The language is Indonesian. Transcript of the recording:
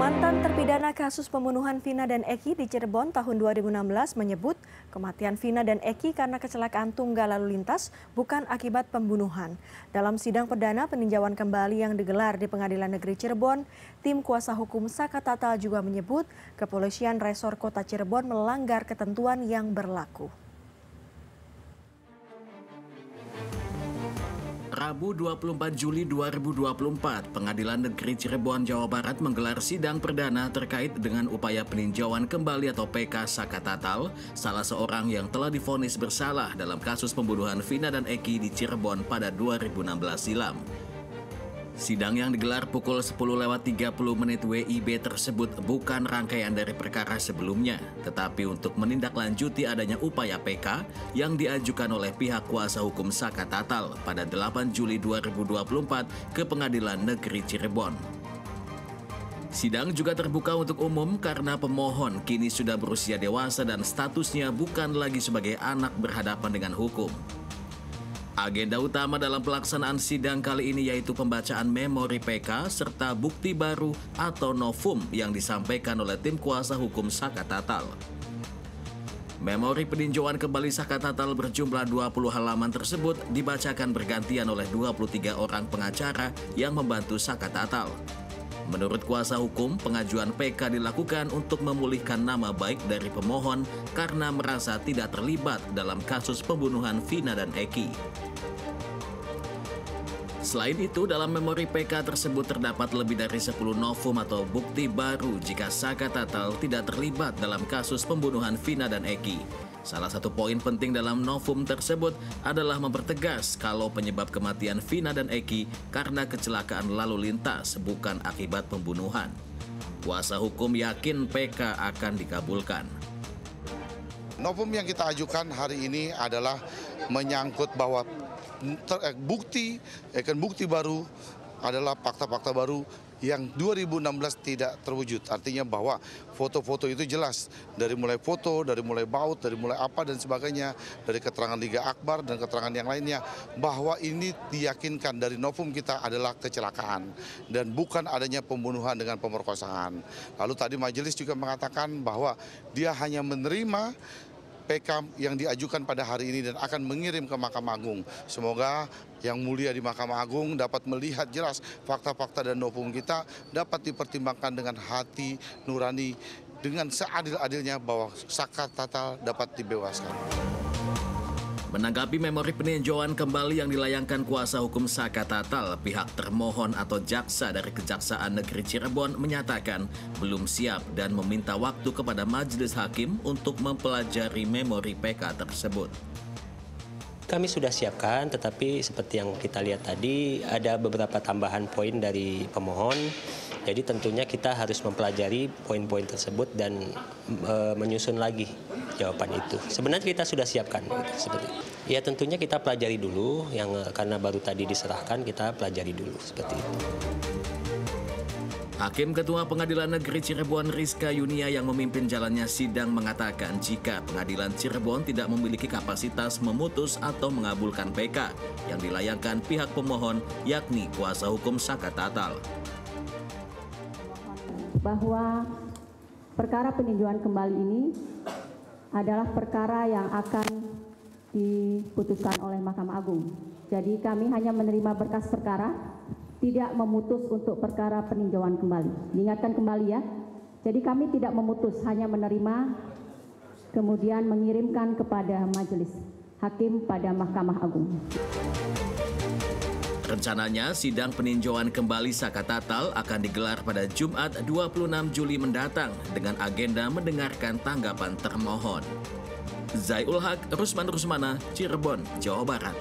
Mantan terpidana kasus pembunuhan Vina dan Eki di Cirebon tahun 2016 menyebut kematian Vina dan Eki karena kecelakaan tunggal lalu lintas bukan akibat pembunuhan. Dalam sidang perdana peninjauan kembali yang digelar di Pengadilan Negeri Cirebon, tim kuasa hukum Saka Tatal juga menyebut Kepolisian Resor Kota Cirebon melanggar ketentuan yang berlaku. Rabu 24 Juli 2024, Pengadilan Negeri Cirebon, Jawa Barat menggelar sidang perdana terkait dengan upaya peninjauan kembali atau PK Saka Tatal, salah seorang yang telah divonis bersalah dalam kasus pembunuhan Vina dan Eki di Cirebon pada 2016 silam. Sidang yang digelar pukul 10.30 WIB tersebut bukan rangkaian dari perkara sebelumnya, tetapi untuk menindaklanjuti adanya upaya PK yang diajukan oleh pihak kuasa hukum Saka Tatal pada 8 Juli 2024 ke Pengadilan Negeri Cirebon. Sidang juga terbuka untuk umum karena pemohon kini sudah berusia dewasa dan statusnya bukan lagi sebagai anak berhadapan dengan hukum. Agenda utama dalam pelaksanaan sidang kali ini yaitu pembacaan memori PK serta bukti baru atau novum yang disampaikan oleh tim kuasa hukum Saka Tatal. Memori peninjauan kembali Saka Tatal berjumlah 20 halaman tersebut dibacakan bergantian oleh 23 orang pengacara yang membantu Saka Tatal. Menurut kuasa hukum, pengajuan PK dilakukan untuk memulihkan nama baik dari pemohon karena merasa tidak terlibat dalam kasus pembunuhan Vina dan Eki. Selain itu, dalam memori PK tersebut terdapat lebih dari 10 novum atau bukti baru jika Saka Tatal tidak terlibat dalam kasus pembunuhan Vina dan Eki. Salah satu poin penting dalam novum tersebut adalah mempertegas kalau penyebab kematian Vina dan Eki karena kecelakaan lalu lintas bukan akibat pembunuhan. Kuasa hukum yakin PK akan dikabulkan. Novum yang kita ajukan hari ini adalah menyangkut bahwa bukti baru adalah fakta-fakta baru yang 2016 tidak terwujud. Artinya bahwa foto-foto itu jelas, dari mulai foto, dari mulai baut, dari mulai apa dan sebagainya, dari keterangan Liga Akbar dan keterangan yang lainnya, bahwa ini diyakinkan dari novum kita adalah kecelakaan dan bukan adanya pembunuhan dengan pemerkosaan. Lalu tadi majelis juga mengatakan bahwa dia hanya menerima PK yang diajukan pada hari ini dan akan mengirim ke Mahkamah Agung. Semoga yang mulia di Mahkamah Agung dapat melihat jelas fakta-fakta dan novum kita dapat dipertimbangkan dengan hati nurani dengan seadil-adilnya bahwa Saka Tatal dapat dibebaskan. Menanggapi memori peninjauan kembali yang dilayangkan kuasa hukum Saka Tatal, pihak termohon atau jaksa dari Kejaksaan Negeri Cirebon menyatakan belum siap dan meminta waktu kepada majelis hakim untuk mempelajari memori PK tersebut. Kami sudah siapkan, tetapi seperti yang kita lihat tadi ada beberapa tambahan poin dari pemohon. Jadi tentunya kita harus mempelajari poin-poin tersebut dan menyusun lagi jawaban itu. Sebenarnya kita sudah siapkan seperti itu. Ya tentunya kita pelajari dulu, karena baru tadi diserahkan kita pelajari dulu seperti itu. Hakim Ketua Pengadilan Negeri Cirebon Rizka Yunia yang memimpin jalannya sidang mengatakan jika Pengadilan Cirebon tidak memiliki kapasitas memutus atau mengabulkan PK yang dilayangkan pihak pemohon yakni kuasa hukum Saka Tatal. Bahwa perkara peninjauan kembali ini adalah perkara yang akan diputuskan oleh Mahkamah Agung. Jadi kami hanya menerima berkas perkara, tidak memutus untuk perkara peninjauan kembali. Diingatkan kembali ya, jadi kami tidak memutus, hanya menerima, kemudian mengirimkan kepada majelis hakim pada Mahkamah Agung. Rencananya, sidang peninjauan kembali Saka Tatal akan digelar pada Jumat 26 Juli mendatang dengan agenda mendengarkan tanggapan termohon. Zaiul Haq, Rusman Rusmana, Cirebon, Jawa Barat.